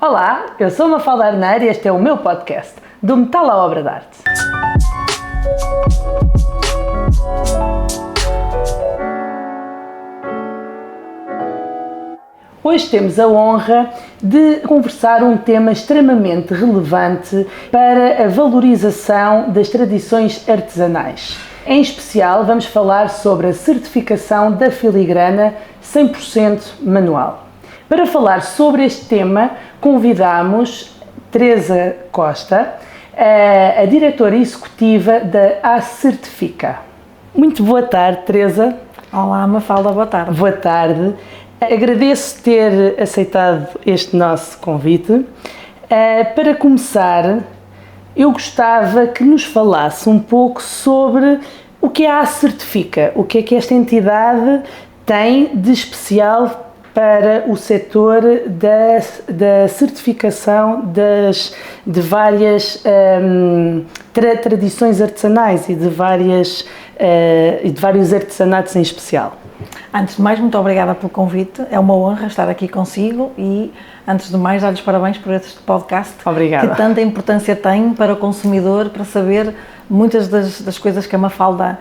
Olá, eu sou Mafalda Arneiro e este é o meu podcast, Do Metal à Obra de Arte. Hoje temos a honra de conversar um tema extremamente relevante para a valorização das tradições artesanais. Em especial, vamos falar sobre a certificação da filigrana 100% manual. Para falar sobre este tema, convidamos Teresa Costa, a diretora executiva da Acertifica. Muito boa tarde, Teresa. Olá, Mafalda, boa tarde. Boa tarde. Agradeço ter aceitado este nosso convite. Para começar, eu gostava que nos falasse um pouco sobre o que é a Acertifica, o que é que esta entidade tem de especial para o setor da certificação de várias tradições artesanais e de vários artesanatos em especial. Antes de mais, muito obrigada pelo convite, é uma honra estar aqui consigo e, antes de mais, dar-lhes parabéns por este podcast. Obrigada. Que tanta importância tem para o consumidor, para saber muitas das coisas que a Mafalda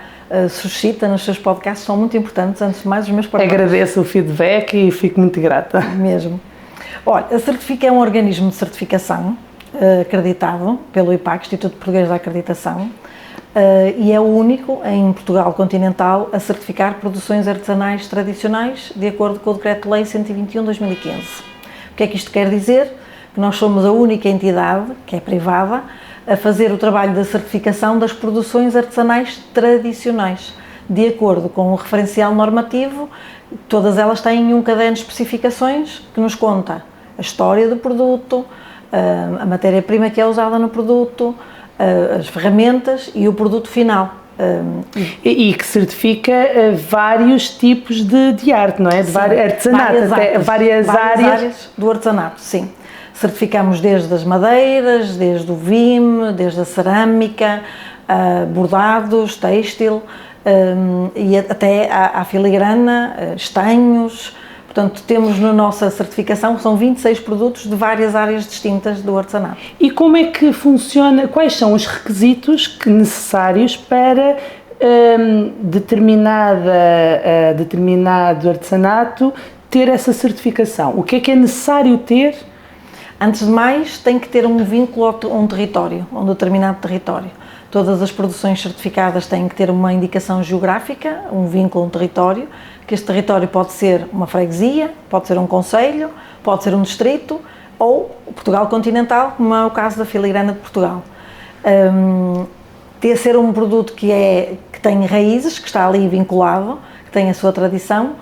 suscita nos seus podcasts são muito importantes. Antes de mais, os meus parabéns. Agradeço o feedback e fico muito grata. Mesmo. Olha, a Certifica é um organismo de certificação acreditado pelo IPAC, Instituto Português da Acreditação, e é o único em Portugal continental a certificar produções artesanais tradicionais de acordo com o Decreto-Lei 121/2015. O que é que isto quer dizer? Que nós somos a única entidade, que é privada, a fazer o trabalho da certificação das produções artesanais tradicionais, de acordo com o referencial normativo. Todas elas têm um caderno de especificações que nos conta a história do produto, a matéria-prima que é usada no produto, as ferramentas e o produto final. E que certifica vários tipos de arte, não é? De artesanato, várias áreas do artesanato, sim. Certificamos desde as madeiras, desde o vime, desde a cerâmica, bordados, têxtil, e até à filigrana, estanhos. Portanto, temos na nossa certificação, são 26 produtos de várias áreas distintas do artesanato. E como é que funciona, quais são os requisitos necessários para determinado artesanato ter essa certificação? O que é necessário ter? Antes de mais, tem que ter um vínculo a um território, a um determinado território. Todas as produções certificadas têm que ter uma indicação geográfica, um vínculo a um território, que este território pode ser uma freguesia, pode ser um concelho, pode ser um distrito ou Portugal continental, como é o caso da filigrana de Portugal. Ter ser um produto que tem raízes, que está ali vinculado, que tem a sua tradição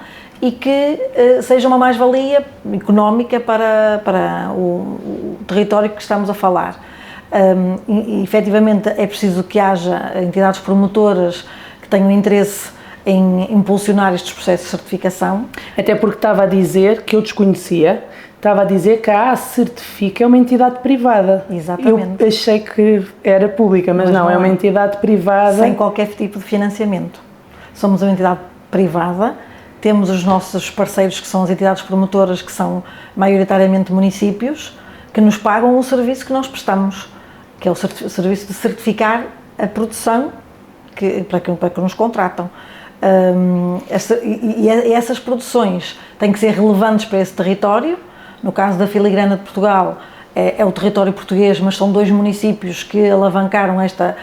e que seja uma mais-valia económica para o território que estamos a falar. E, efetivamente, é preciso que haja entidades promotoras que tenham interesse em impulsionar estes processos de certificação. Até porque estava a dizer, que eu desconhecia, estava a dizer que a Acertifica é uma entidade privada. Exatamente. Eu achei que era pública, mas não, é uma entidade privada. Sem qualquer tipo de financiamento. Somos uma entidade privada, temos os nossos parceiros que são as entidades promotoras, que são maioritariamente municípios, que nos pagam o serviço que nós prestamos, que é o serviço de certificar a produção para que nos contratam. E essas produções têm que ser relevantes para esse território. No caso da filigrana de Portugal, é o território português, mas são 2 municípios que alavancaram esta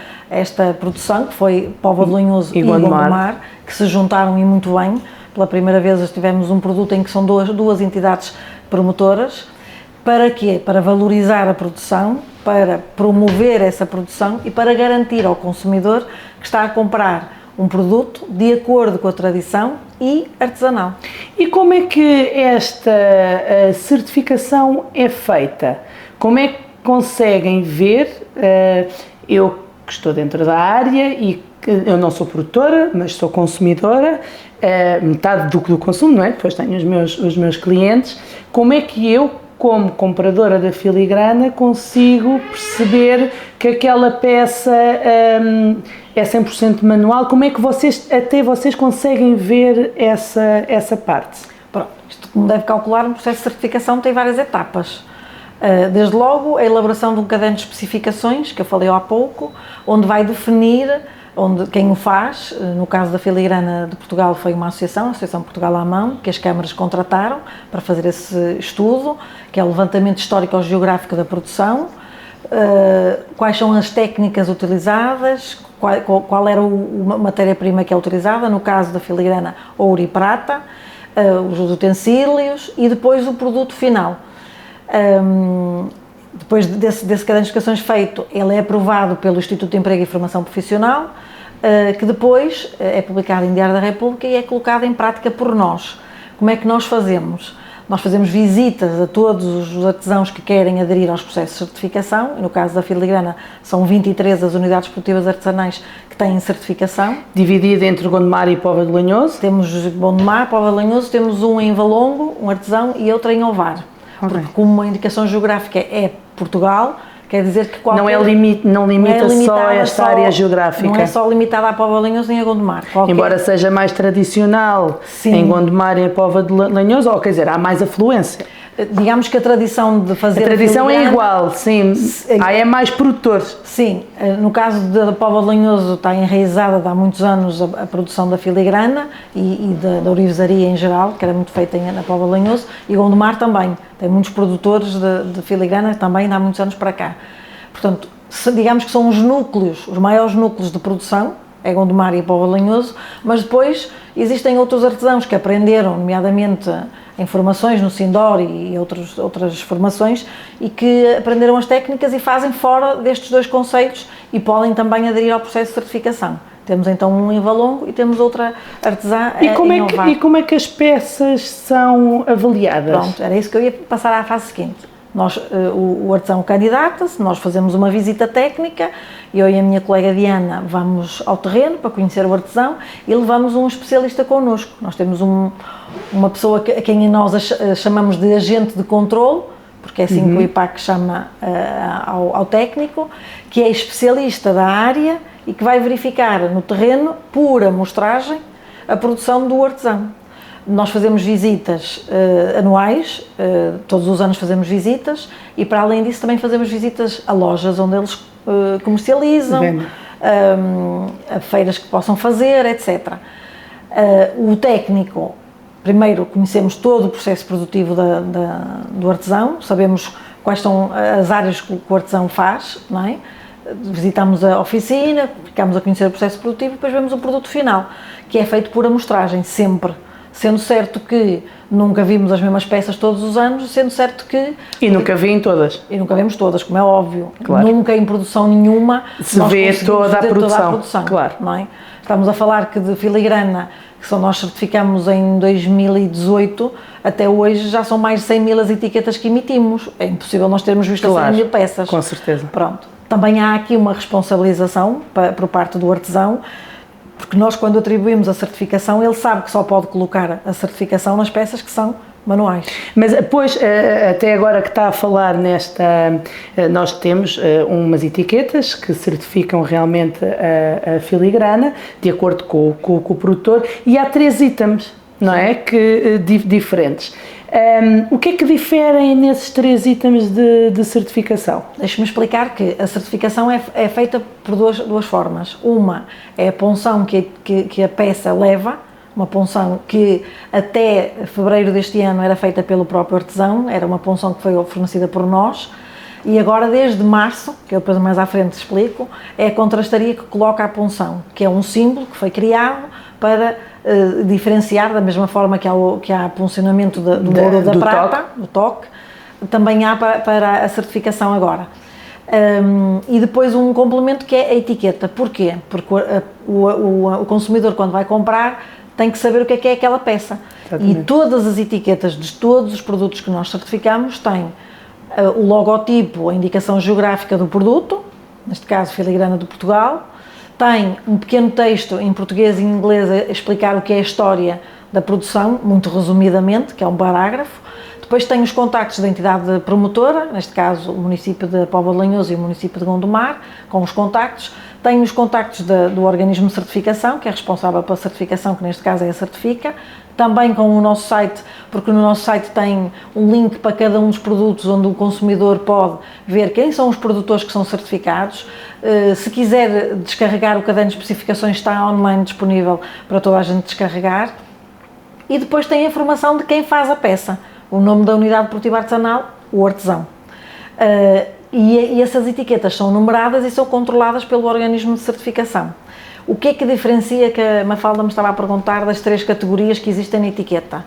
produção, que foi Póvoa de Lanhoso e Gondomar, que se juntaram e muito bem. Pela primeira vez tivemos um produto em que são duas entidades promotoras. Para quê? Para valorizar a produção, para promover essa produção e para garantir ao consumidor que está a comprar um produto de acordo com a tradição e artesanal. E como é que esta certificação é feita? Como é que conseguem ver, eu que estou dentro da área e eu não sou produtora, mas sou consumidora, metade do consumo, não é? Depois tenho os meus clientes, como é que eu, como compradora da filigrana, consigo perceber que aquela peça é 100% manual? Como é que vocês conseguem ver essa parte? Pronto, isto, como deve calcular, um processo de certificação tem várias etapas. Desde logo, a elaboração de um caderno de especificações, que eu falei há pouco, onde vai definir quem o faz. No caso da Filigrana de Portugal foi uma associação, a Associação Portugal à Mão, que as câmaras contrataram para fazer esse estudo, que é o levantamento histórico-geográfico da produção, quais são as técnicas utilizadas, qual era a matéria-prima que é utilizada, no caso da Filigrana, ouro e prata, os utensílios e depois o produto final. Depois desse caderno de especificações feito, ele é aprovado pelo Instituto de Emprego e Formação Profissional, que depois é publicado em Diário da República e é colocado em prática por nós. Como é que nós fazemos? Nós fazemos visitas a todos os artesãos que querem aderir aos processos de certificação, e no caso da Filigrana são 23 as unidades produtivas artesanais que têm certificação. Dividida entre Gondomar e Póvoa de Lanhoso? Temos Gondomar, Póvoa de Lanhoso, temos um em Valongo, um artesão, e outro em Ovar. Okay. Porque como a indicação geográfica é Portugal, quer dizer que não limita só esta área geográfica. Não é só limitada à Póvoa de Lanhoso nem a Gondomar. Embora seja mais tradicional, sim, em Gondomar e em Póvoa de Lanhoso, ou quer dizer, há mais afluência. Digamos que a tradição de fazer... A tradição é igual, sim. É mais produtores. Sim. No caso da Póvoa de Lanhoso está enraizada há muitos anos a produção da filigrana e da ourivesaria em geral, que era muito feita na Póvoa de Lanhoso, e Gondomar também. Tem muitos produtores de filigrana também há muitos anos para cá. Portanto, digamos que são os núcleos, os maiores núcleos de produção, é Gondomar e Póvoa de Lanhoso, mas depois existem outros artesãos que aprenderam, nomeadamente em formações no Sindor e outras formações, e que aprenderam as técnicas e fazem fora destes dois conceitos e podem também aderir ao processo de certificação. Temos então um em Valongo e temos outra artesã em Ovar. E como é que as peças são avaliadas? Pronto, era isso que eu ia passar à fase seguinte. O artesão candidata-se, nós fazemos uma visita técnica, eu e a minha colega Diana vamos ao terreno para conhecer o artesão e levamos um especialista connosco. Nós temos uma pessoa a quem nós chamamos de agente de controle, porque é assim que o IPAC chama ao técnico, que é especialista da área e que vai verificar no terreno, por amostragem, a produção do artesão. Nós fazemos visitas anuais, todos os anos fazemos visitas, e para além disso também fazemos visitas a lojas onde eles comercializam, a feiras que possam fazer, etc. O técnico, primeiro conhecemos todo o processo produtivo do artesão, sabemos quais são as áreas que o artesão faz, não é? Visitamos a oficina, ficamos a conhecer o processo produtivo e depois vemos o produto final, que é feito por amostragem, sempre. Sendo certo que nunca vimos as mesmas peças todos os anos, sendo certo que... E nunca vimos todas. E nunca vemos todas, como é óbvio. Claro. Nunca em produção nenhuma se vê toda a produção. Claro. Não é? Estamos a falar que de filigrana, que nós certificamos em 2018, até hoje já são mais de 100 mil as etiquetas que emitimos. É impossível nós termos visto 100 mil peças. Com certeza. Pronto. Também há aqui uma responsabilização por parte do artesão, porque nós, quando atribuímos a certificação, ele sabe que só pode colocar a certificação nas peças que são manuais. Mas depois, até agora que está a falar nós temos umas etiquetas que certificam realmente a filigrana, de acordo com o produtor, e há 3 itens, não é? Diferentes. O que é que diferem nesses 3 itens de certificação? Deixe-me explicar que a certificação é feita por duas formas. Uma é a punção que a peça leva, uma punção que até fevereiro deste ano era feita pelo próprio artesão, era uma punção que foi fornecida por nós, e agora desde março, que eu depois mais à frente explico, é a contrastaria que coloca a punção, que é um símbolo que foi criado para diferenciar, da mesma forma que há puncionamento do ouro da prata, do toque, também há para a certificação agora. E depois um complemento que é a etiqueta. Porquê? Porque o consumidor, quando vai comprar, tem que saber o que é aquela peça. Exatamente. E todas as etiquetas de todos os produtos que nós certificamos têm o logotipo, a indicação geográfica do produto, neste caso Filigrana de Portugal, tem um pequeno texto em português e em inglês a explicar o que é a história da produção, muito resumidamente, que é um parágrafo. Depois tem os contactos da entidade promotora, neste caso o município de Póvoa de Lanhoso e o município de Gondomar, com os contactos. Tem os contactos do organismo de certificação, que é responsável pela certificação, que neste caso é a Certifica, também com o nosso site, porque no nosso site tem um link para cada um dos produtos, onde o consumidor pode ver quem são os produtores que são certificados. Se quiser descarregar o caderno de especificações, está online disponível para toda a gente descarregar. E depois tem a informação de quem faz a peça, o nome da unidade desportiva artesanal, o artesão. E essas etiquetas são numeradas e são controladas pelo organismo de certificação. O que é que diferencia, que a Mafalda me estava a perguntar, das 3 categorias que existem na etiqueta?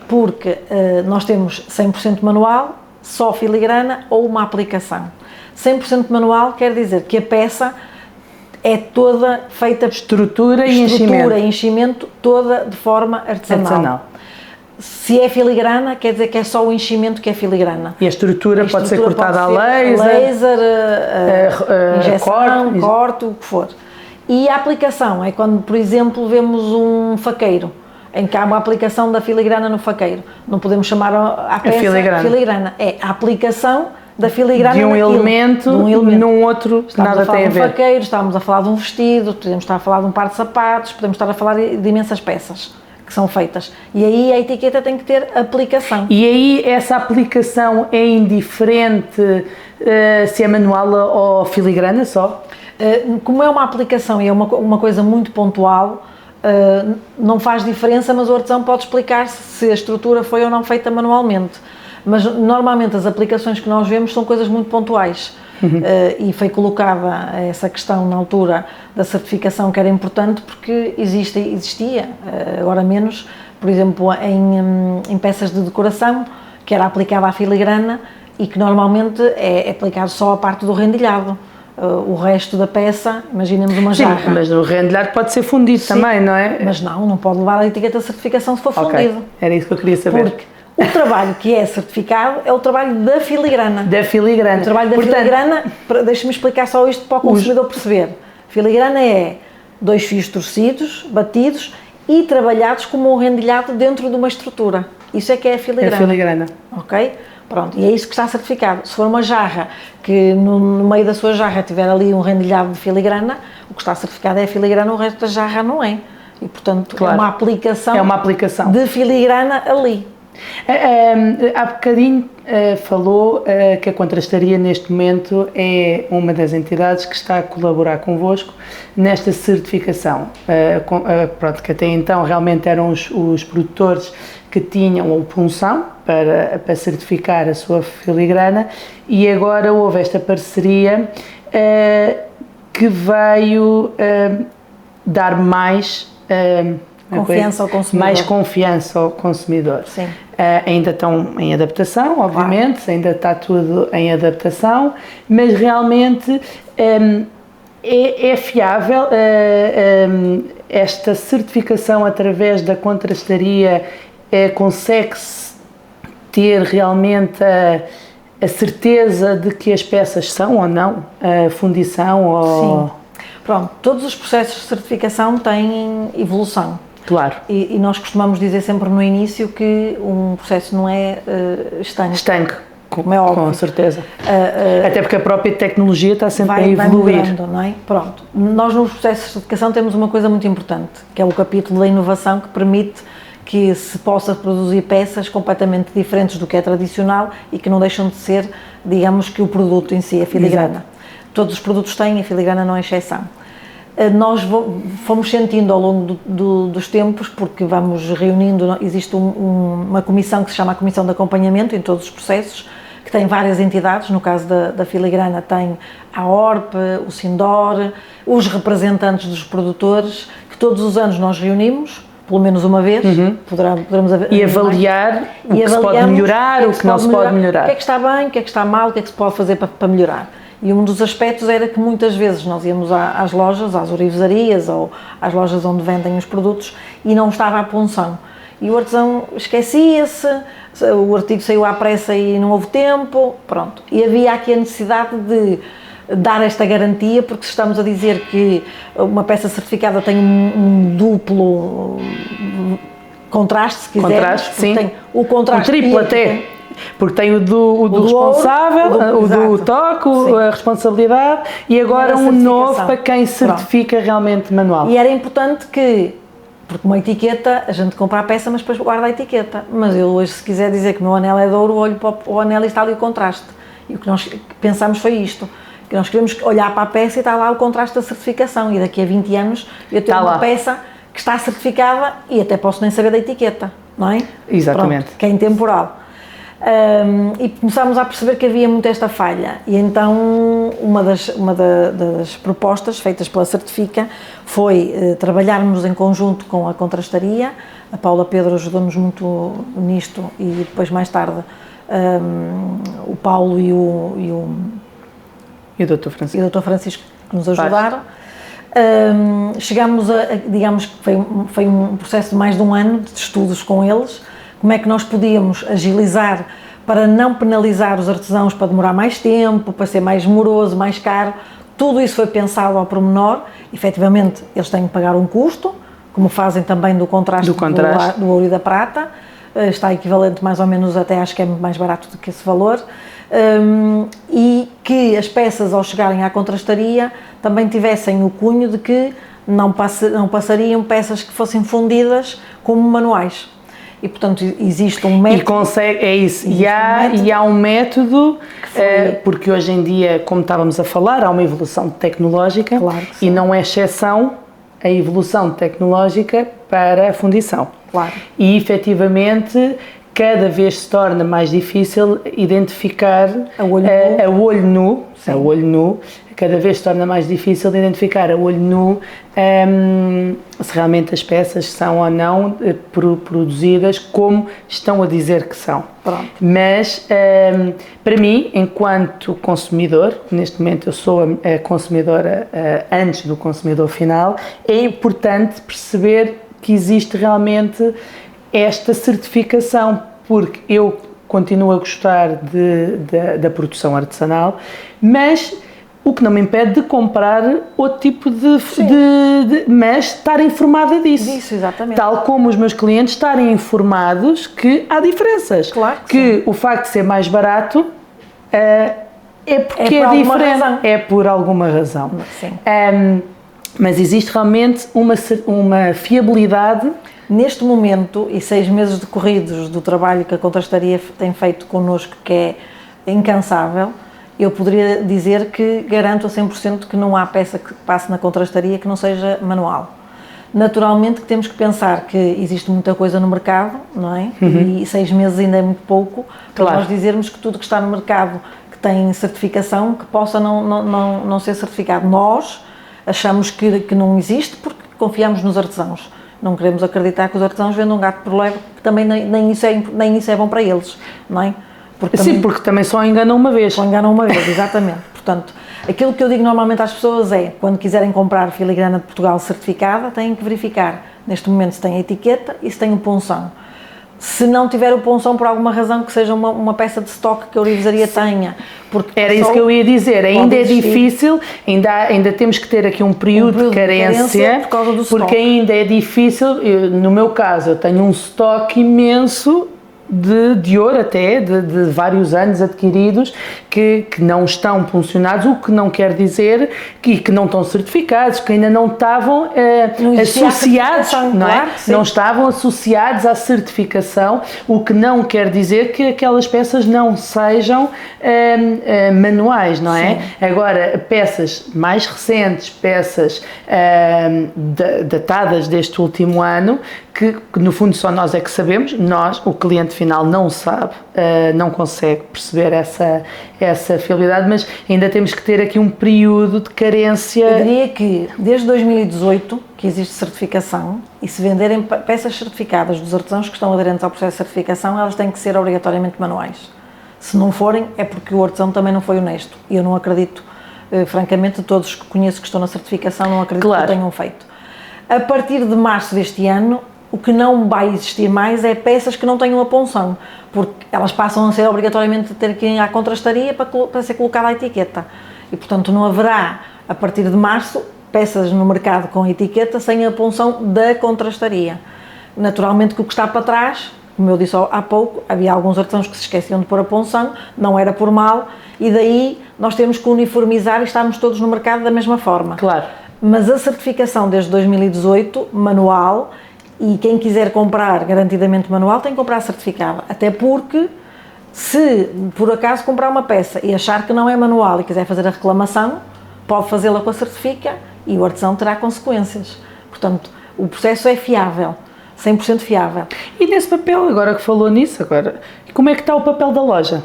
Porque nós temos 100% manual, só filigrana ou uma aplicação. 100% manual quer dizer que a peça é toda feita... Estrutura e enchimento, toda de forma artesanal. Se é filigrana, quer dizer que é só o enchimento que é filigrana. E a estrutura pode ser cortada a laser, injeção, corte, o que for. E a aplicação é quando, por exemplo, vemos um faqueiro, em que há uma aplicação da filigrana no faqueiro. Não podemos chamar a peça filigrana. É a aplicação da filigrana de um elemento num outro que nada tem a ver. Estamos a falar de um faqueiro, estamos a falar de um vestido, podemos estar a falar de um par de sapatos, podemos estar a falar de imensas peças que são feitas. E aí a etiqueta tem que ter aplicação. E aí essa aplicação é indiferente se é manual ou filigrana só? Como é uma aplicação e é uma coisa muito pontual, não faz diferença, mas o artesão pode explicar se a estrutura foi ou não feita manualmente. Mas normalmente as aplicações que nós vemos são coisas muito pontuais. E foi colocada essa questão na altura da certificação, que era importante porque existia, agora menos, por exemplo, em peças de decoração, que era aplicada à filigrana e que normalmente é aplicado só a parte do rendilhado. O resto da peça, imaginemos uma jarra. Sim, mas o rendilhado pode ser fundido também, não é? Mas não pode levar a etiqueta de certificação se for fundido. Era isso que eu queria saber. Porque o trabalho que é certificado é o trabalho da filigrana. Da filigrana. O trabalho da filigrana, deixa-me explicar só isto para o consumidor perceber. Filigrana é 2 fios torcidos, batidos e trabalhados como um rendilhado dentro de uma estrutura. Isso é que é a filigrana. É a filigrana. Ok? Pronto, e é isso que está certificado. Se for uma jarra, que no meio da sua jarra tiver ali um rendilhado de filigrana, o que está certificado é a filigrana, o resto da jarra não é. E, portanto, claro, é uma aplicação de filigrana ali. Há bocadinho falou que a Contrastaria neste momento é uma das entidades que está a colaborar convosco nesta certificação. Pronto, que até então realmente eram os produtores que tinham a punção para certificar a sua filigrana e agora houve esta parceria que veio dar mais confiança ao consumidor. Mais confiança ao consumidor. Sim. Ainda estão em adaptação, obviamente, claro. Ainda está tudo em adaptação, mas realmente é fiável esta certificação através da Contrastaria, consegue-se ter realmente a certeza de que as peças são ou não fundição ou... Sim. Pronto, todos os processos de certificação têm evolução. Claro. E nós costumamos dizer sempre no início que um processo não é estanque. Estanque, como é óbvio. Com certeza. Até porque a própria tecnologia está sempre a evoluir. Vai mudando, não é? Pronto. Nós nos processos de certificação temos uma coisa muito importante, que é o capítulo da inovação, que permite que se possa produzir peças completamente diferentes do que é tradicional e que não deixam de ser, digamos, que o produto em si, a filigrana. Exato. Todos os produtos têm, a filigrana não é exceção. Nós fomos sentindo ao longo dos tempos, porque vamos reunindo, existe uma comissão que se chama a Comissão de Acompanhamento em todos os processos, que tem várias entidades, no caso da filigrana tem a ORP, o Sindor, os representantes dos produtores, que todos os anos nós reunimos, pelo menos uma vez, poderemos e avaliar o que se pode melhorar, o que não se pode melhorar. O que é que está bem, o que é que está mal, o que é que se pode fazer para melhorar. E um dos aspectos era que muitas vezes nós íamos às lojas, às orivesarias ou às lojas onde vendem os produtos e não estava a punção. E o artesão esquecia-se, o artigo saiu à pressa e não houve tempo, pronto. E havia aqui a necessidade de dar esta garantia, porque se estamos a dizer que uma peça certificada tem um duplo contraste, se quiser. Contraste, sim. Tem o contraste. Um triplo até. Porque tem o do responsável, o do toque, a responsabilidade e agora um novo para quem certifica realmente manual. E era importante que Porque uma etiqueta, a gente compra a peça, mas depois guarda a etiqueta. Mas eu hoje, se quiser dizer que o meu anel é de ouro, olho para o anel e está ali o contraste. E o que nós pensamos foi isto, que nós queremos olhar para a peça e está lá o contraste da certificação. E daqui a 20 anos eu tenho uma peça que está certificada e até posso nem saber da etiqueta, não é? Exatamente. Pronto, que é intemporal. E começámos a perceber que havia muito esta falha, e então uma das propostas feitas pela Certifica foi trabalharmos em conjunto com a contrastaria. A Paula Pedro ajudou-nos muito nisto, e depois mais tarde o Paulo e o Dr. Francisco que nos ajudaram. Chegámos digamos que foi um processo de mais de um ano de estudos com eles. Como é que nós podíamos agilizar para não penalizar os artesãos, para demorar mais tempo, para ser mais moroso, mais caro. Tudo isso foi pensado ao pormenor. Efetivamente, eles têm que pagar um custo, como fazem também do contraste do ouro e da prata. Está equivalente mais ou menos, até acho que é mais barato do que esse valor. E que as peças, ao chegarem à contrastaria, também tivessem o cunho de que não passariam peças que fossem fundidas como manuais. E, portanto, existe um método. E há um método, porque hoje em dia, como estávamos a falar, há uma evolução tecnológica, claro que sim. E não é exceção a evolução tecnológica para a fundição. Claro. E, efetivamente, cada vez se torna mais difícil identificar a olho nu, cada vez se torna mais difícil de identificar a olho nu se realmente as peças são ou não produzidas como estão a dizer que são. Pronto. Mas, para mim, enquanto consumidor, neste momento eu sou a consumidora antes do consumidor final, é importante perceber que existe realmente esta certificação, porque eu continuo a gostar da produção artesanal, mas o que não me impede de comprar outro tipo mas estar informada disso. Disso, exatamente. Tal como os meus clientes estarem informados que há diferenças. Claro que o facto de ser mais barato é porque é diferente. É por alguma razão. Sim. Mas existe realmente uma fiabilidade. Neste momento, e 6 meses decorridos do trabalho que a contrastaria tem feito connosco, que é incansável, eu poderia dizer que garanto a 100% que não há peça que passe na contrastaria que não seja manual. Naturalmente que temos que pensar que existe muita coisa no mercado, não é? E 6 meses ainda é muito pouco para nós dizermos que tudo que está no mercado que tem certificação, que possa não ser certificado. Nós achamos que não existe porque confiamos nos artesãos. Não queremos acreditar que os artesãos vendam um gato por lebre, porque também nem isso é bom para eles, não é? Porque também só enganam uma vez. Só enganam uma vez, exatamente. Portanto, aquilo que eu digo normalmente às pessoas é, quando quiserem comprar filigrana de Portugal certificada, têm que verificar, neste momento, se tem a etiqueta e se tem o punção. Se não tiver o punção por alguma razão, que seja uma peça de estoque que a ourivesaria tenha. Porque era isso que eu ia dizer, ainda é difícil, ainda temos que ter aqui um período de carência por causa do porque estoque. Ainda é difícil. No meu caso, eu tenho um estoque imenso de ouro até, de vários anos adquiridos, que não estão funcionados, o que não quer dizer que não estão certificados, que ainda não estavam associados, não é? Claro, não estavam associados à certificação, o que não quer dizer que aquelas peças não sejam manuais, não é? Sim. Agora, peças mais recentes, peças datadas deste último ano, que no fundo só nós é que sabemos, o cliente final não sabe, não consegue perceber essa fiabilidade, mas ainda temos que ter aqui um período de carência. Eu diria que desde 2018 que existe certificação, e se venderem peças certificadas dos artesãos que estão aderentes ao processo de certificação, elas têm que ser obrigatoriamente manuais. Se não forem, é porque o artesão também não foi honesto, e eu não acredito, francamente, todos que conheço que estão na certificação, não acredito que o tenham feito. A partir de março deste ano, o que não vai existir mais é peças que não tenham a punção, porque elas passam a ser obrigatoriamente ter que ir à contrastaria para ser colocada a etiqueta. E, portanto, não haverá, a partir de março, peças no mercado com etiqueta sem a punção da contrastaria. Naturalmente que o que está para trás, como eu disse há pouco, havia alguns artesãos que se esqueciam de pôr a punção, não era por mal, e daí nós temos que uniformizar e estarmos todos no mercado da mesma forma. Claro. Mas a certificação desde 2018, manual, E quem quiser comprar garantidamente manual tem que comprar certificada, até porque se por acaso comprar uma peça e achar que não é manual e quiser fazer a reclamação, pode fazê-la com a certifica e o artesão terá consequências. Portanto, o processo é fiável, 100% fiável. E nesse papel, agora que falou nisso, agora, como é que está o papel da loja?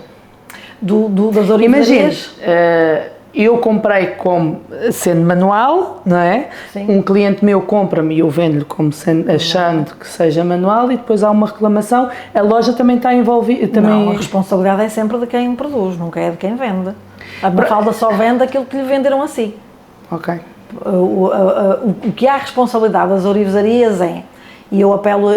Das orivesarias? Imagine, eu comprei como sendo manual, não é? Sim. Um cliente meu compra-me e eu vendo-lhe como sendo, achando que seja manual e depois há uma reclamação, a loja também está envolvida? Não, a responsabilidade é sempre de quem produz, nunca é de quem vende. A Mafalda só vende aquilo que lhe venderam a si. Ok. O que há responsabilidade das orivesarias é, e eu apelo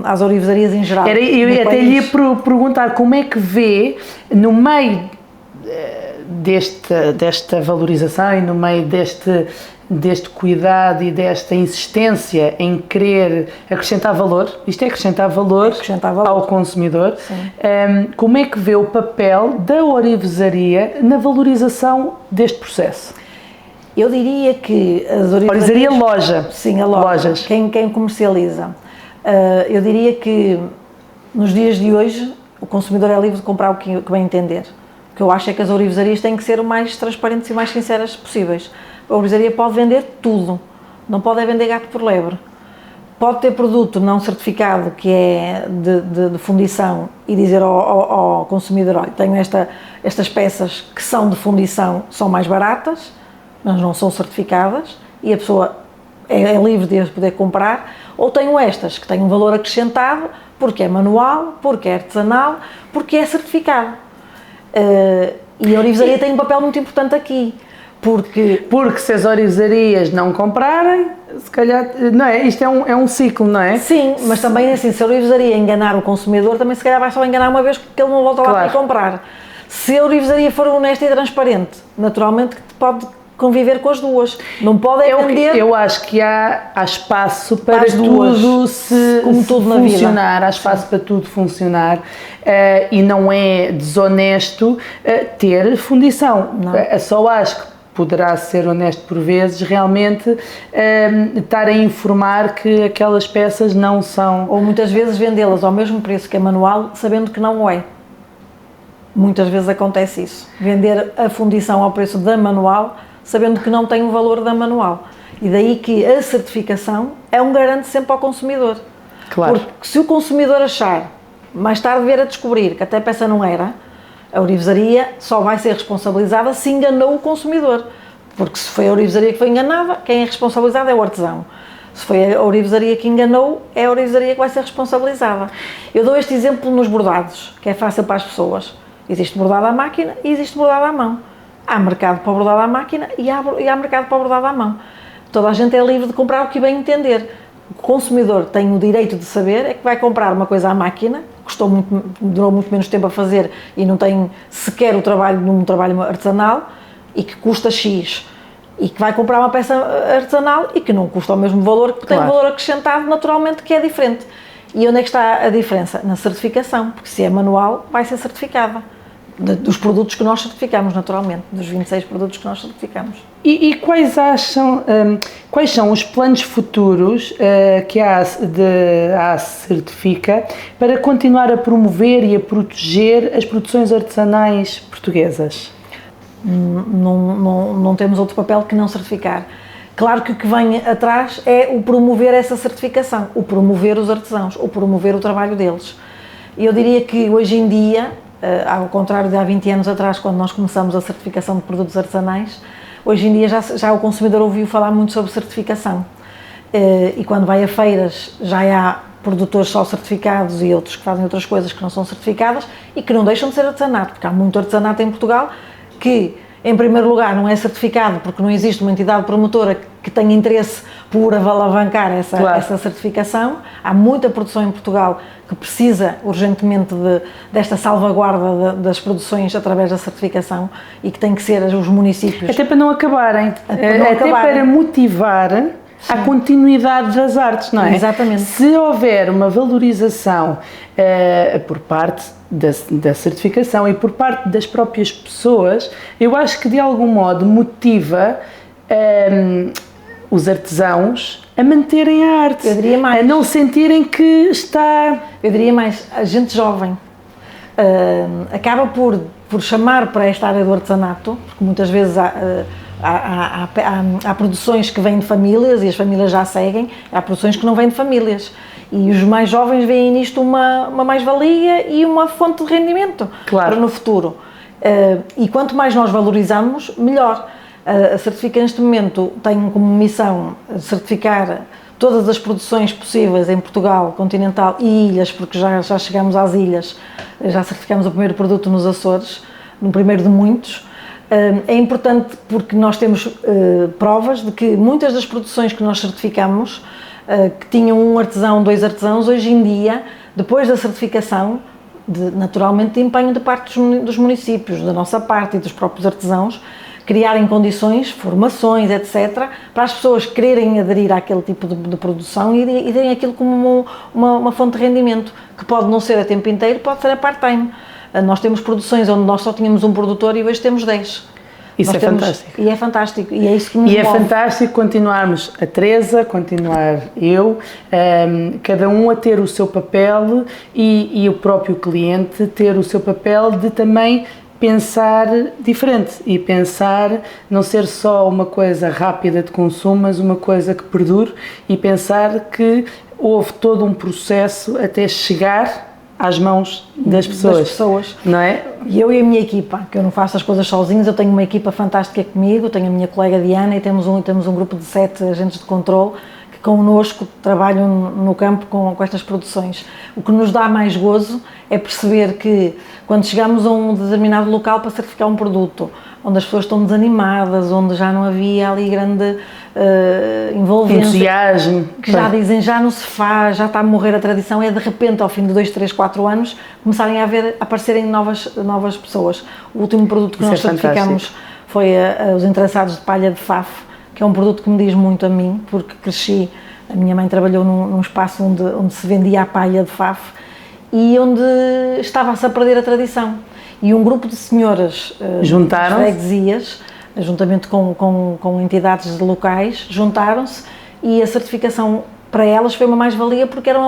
às orivesarias em geral. Eu até lhe ia perguntar como é que vê, no meio desta valorização e no meio deste cuidado e desta insistência em querer acrescentar valor, isto é acrescentar valor, ao consumidor, como é que vê o papel da orivesaria na valorização deste processo? Eu diria que as orivesaria loja. Sim, a lojas. Quem comercializa. Eu diria que nos dias de hoje o consumidor é livre de comprar o que bem entender. O que eu acho é que as orivesarias têm que ser o mais transparentes e mais sinceras possíveis. A orivesaria pode vender tudo, não pode vender gato por lebre. Pode ter produto não certificado que é de fundição e dizer ao consumidor, olha, tenho estas peças que são de fundição, são mais baratas, mas não são certificadas e a pessoa é livre de as poder comprar, ou tenho estas que têm um valor acrescentado porque é manual, porque é artesanal, porque é certificado. E a orivesaria tem um papel muito importante aqui, porque se as orivesarias não comprarem, se calhar, não é? Isto é um ciclo, não é? Sim, mas também assim, se a orivesaria enganar o consumidor, também se calhar vai só enganar uma vez porque ele não volta lá para comprar. Se a orivesaria for honesta e transparente, naturalmente pode conviver com as duas, não pode vender. Eu acho que há espaço para tudo funcionar, há espaço para tudo funcionar e não é desonesto ter fundição. Só acho que poderá ser honesto por vezes realmente estar a informar que aquelas peças não são... Ou muitas vezes vendê-las ao mesmo preço que a manual, sabendo que não o é. Muitas vezes acontece isso, vender a fundição ao preço da manual, sabendo que não tem o valor da manual. E daí que a certificação é um garante sempre ao consumidor. Claro. Porque se o consumidor achar, mais tarde vir a descobrir que até a peça não era, a orivesaria só vai ser responsabilizada se enganou o consumidor. Porque se foi a orivesaria que foi enganada, quem é responsabilizado é o artesão. Se foi a orivesaria que enganou, é a orivesaria que vai ser responsabilizada. Eu dou este exemplo nos bordados, que é fácil para as pessoas. Existe bordado à máquina e existe bordado à mão. Há mercado para o bordado à máquina e há mercado para o bordado à mão. Toda a gente é livre de comprar o que bem entender. O consumidor tem o direito de saber é que vai comprar uma coisa à máquina, durou muito menos tempo a fazer e não tem sequer o trabalho num trabalho artesanal e que custa X. E que vai comprar uma peça artesanal e que não custa o mesmo valor, que tem um valor acrescentado naturalmente que é diferente. E onde é que está a diferença? Na certificação, porque se é manual vai ser certificada. Dos produtos que nós certificamos, naturalmente, dos 26 produtos que nós certificamos. E quais são os planos futuros que a Certifica para continuar a promover e a proteger as produções artesanais portuguesas? Não temos outro papel que não certificar. Claro que o que vem atrás é o promover essa certificação, o promover os artesãos, o promover o trabalho deles. E eu diria que hoje em dia, ao contrário de há 20 anos atrás, quando nós começamos a certificação de produtos artesanais, hoje em dia já o consumidor ouviu falar muito sobre certificação. E quando vai a feiras já há produtores só certificados e outros que fazem outras coisas que não são certificadas e que não deixam de ser artesanato, porque há muito artesanato em Portugal que, em primeiro lugar, não é certificado porque não existe uma entidade promotora que tenha interesse por alavancar essa certificação. Há muita produção em Portugal que precisa urgentemente desta salvaguarda das produções através da certificação e que tem que ser os municípios. Até para não acabarem, para motivar a continuidade das artes, não é? Exatamente. Se houver uma valorização por parte da certificação e por parte das próprias pessoas, eu acho que de algum modo motiva os artesãos a manterem a arte, Eu diria mais. a não sentirem que está... Eu diria mais, a gente jovem acaba por chamar para esta área do artesanato, porque muitas vezes há produções que vêm de famílias e as famílias já seguem, há produções que não vêm de famílias. E os mais jovens veem nisto uma mais-valia e uma fonte de rendimento para no futuro. E quanto mais nós valorizamos, melhor. A Certifica, neste momento, tem como missão certificar todas as produções possíveis em Portugal, continental e ilhas, porque já chegamos às ilhas, já certificamos o primeiro produto nos Açores, no primeiro de muitos. É importante porque nós temos provas de que muitas das produções que nós certificamos, que tinham um artesão, 2 artesãos, hoje em dia, depois da certificação, naturalmente de empenho de parte dos municípios, da nossa parte e dos próprios artesãos, criarem condições, formações, etc., para as pessoas quererem aderir àquele tipo de produção e terem aquilo como uma fonte de rendimento, que pode não ser a tempo inteiro, pode ser a part-time. Nós temos produções onde nós só tínhamos um produtor e hoje temos 10. Isso é fantástico. E é fantástico, e é isso que nos move. E é fantástico continuarmos, a Teresa, continuar eu, cada um a ter o seu papel e o próprio cliente ter o seu papel de também pensar diferente e pensar não ser só uma coisa rápida de consumo, mas uma coisa que perdure e pensar que houve todo um processo até chegar às mãos das pessoas, não é? E eu e a minha equipa, que eu não faço as coisas sozinhos, eu tenho uma equipa fantástica comigo, tenho a minha colega Diana e temos um grupo de 7 agentes de controle que connosco trabalham no campo com estas produções. O que nos dá mais gozo é perceber que quando chegamos a um determinado local para certificar um produto, onde as pessoas estão desanimadas, onde já não havia ali grande envolvência, entusiasmo, que já dizem, já não se faz, já está a morrer a tradição, é de repente, ao fim de 2, 3, 4 anos, começarem a aparecerem novas pessoas. O último produto que nós certificamos foi os entrançados de palha de Fafo, que é um produto que me diz muito a mim, porque cresci, a minha mãe trabalhou num espaço onde se vendia a palha de Fafo e onde estava-se a perder a tradição. E um grupo de senhoras de freguesias, juntamente com entidades locais, juntaram-se e a certificação para elas foi uma mais-valia porque era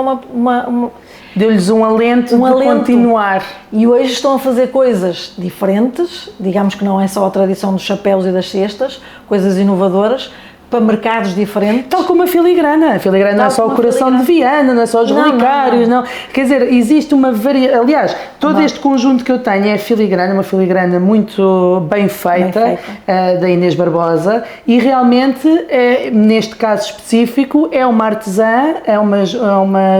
deu-lhes um alento de continuar. E hoje estão a fazer coisas diferentes, digamos que não é só a tradição dos chapéus e das cestas, coisas inovadoras, para mercados diferentes. Tal como a filigrana. A filigrana não é só o coração de Viana, não é só os relicários, não. Quer dizer, existe uma variedade. Aliás, todo este conjunto que eu tenho é filigrana, uma filigrana muito bem feita. Da Inês Barbosa, e realmente, neste caso específico, é uma artesã, é uma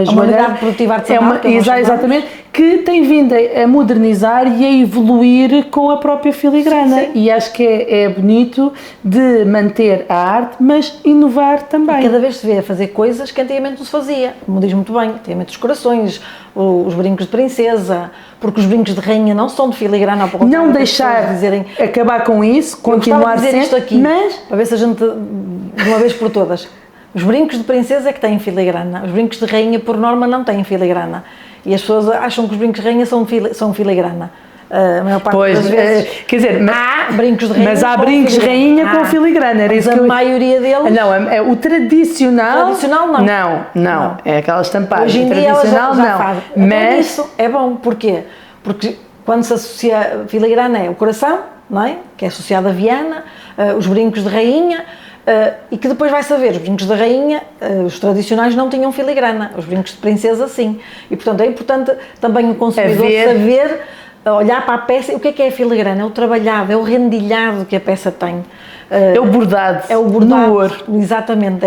unidade produtiva artesanal. Exatamente, que tem vindo a modernizar e a evoluir com a própria filigrana. Sim. E acho que é bonito de manter a arte, mas inovar também. E cada vez se vê a fazer coisas que antigamente não se fazia, como diz muito bem, antigamente os corações, os brincos de princesa, porque os brincos de rainha não são de filigrana. Não deixar acabar com isso, continuar sempre, isto aqui, mas para ver se a gente, de uma vez por todas, os brincos de princesa é que têm filigrana, os brincos de rainha por norma não têm filigrana, e as pessoas acham que os brincos de rainha são filigrana. A maior parte das vezes, quer dizer, há brincos de rainha, mas há brincos de rainha com filigrana, era isso que a maioria deles. Não, o tradicional não, é aquela estampada. Hoje em dia tradicional já fazem. Mas isso é bom, porquê? Porque quando se associa filigrana é o coração, não é? Que é associado a Viana, os brincos de rainha. E que depois vai saber, os brincos da rainha, os tradicionais não tinham filigrana, os brincos de princesa sim, e portanto é importante também o consumidor saber, olhar para a peça, o que é a filigrana? É o trabalhado, é o rendilhado que a peça tem. É o bordado no ouro. Exatamente,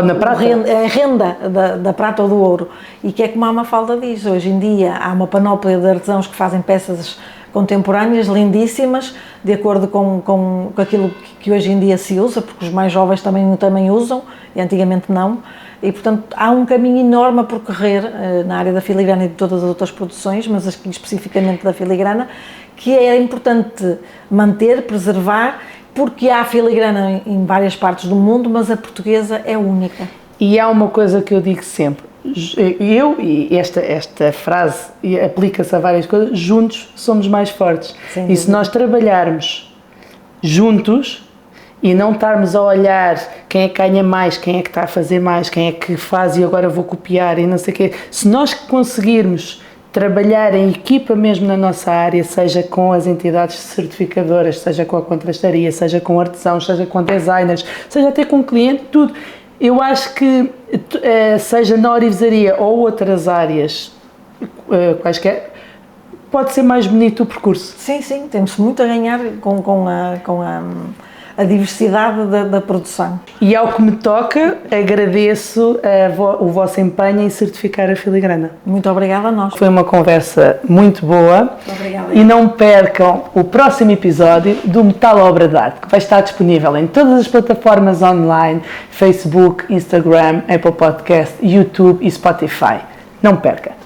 na prata. É a renda da prata ou do ouro, e que é como a Mafalda diz, hoje em dia há uma panóplia de artesãos que fazem peças contemporâneas, lindíssimas, de acordo com aquilo que hoje em dia se usa, porque os mais jovens também usam, e antigamente não, e portanto há um caminho enorme a percorrer na área da filigrana e de todas as outras produções, mas aqui especificamente da filigrana, que é importante manter, preservar, porque há filigrana em várias partes do mundo, mas a portuguesa é única. E há uma coisa que eu digo sempre, e esta frase aplica-se a várias coisas, juntos somos mais fortes. E se nós trabalharmos juntos e não estarmos a olhar quem é que ganha mais, quem é que está a fazer mais, quem é que faz e agora vou copiar e não sei o quê. Se nós conseguirmos trabalhar em equipa mesmo na nossa área, seja com as entidades certificadoras, seja com a contrastaria, seja com artesãos, seja com designers, seja até com o cliente, tudo. Eu acho que, seja na orivesaria ou outras áreas, quaisquer, pode ser mais bonito o percurso. Sim, sim, temos muito a ganhar com a diversidade da produção. E ao que me toca, agradeço o vosso empenho em certificar a filigrana. Muito obrigada a nós. Foi uma conversa muito boa. Muito obrigada. E não percam o próximo episódio do Metal Obra de Arte, que vai estar disponível em todas as plataformas online, Facebook, Instagram, Apple Podcast, YouTube e Spotify. Não perca!